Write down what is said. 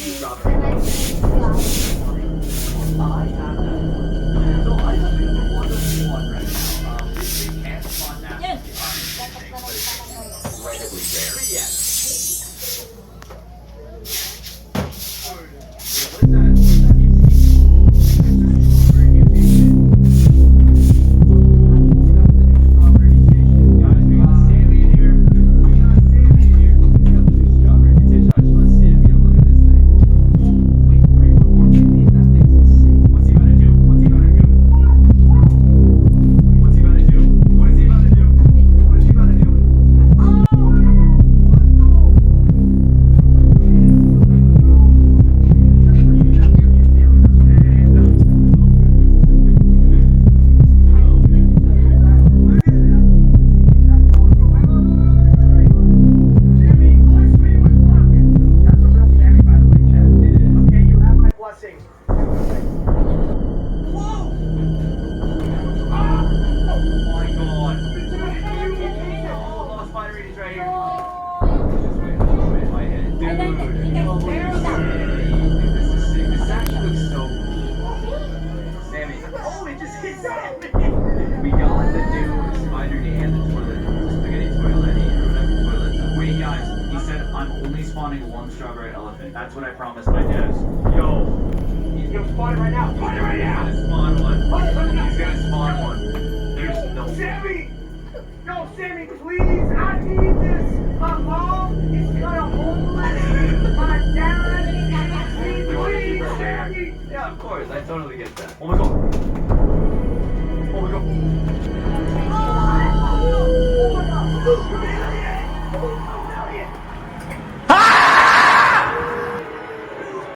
strawberry. I have that one. So I have a wonderful one right now. They can't spawn naturally on anything, but it's incredibly rare. Yes. What is that? That's what I promised my devs. Yo, he's gonna spawn it right now. Spawn it right now. He's gonna spawn one. He's gonna spawn one. There's no. Sammy! No, Sammy, please! I need this! My mom is kinda homeless. My dad please, Sammy! Yeah, of course. I totally get that. Oh my god. Oh my god. Oh my god.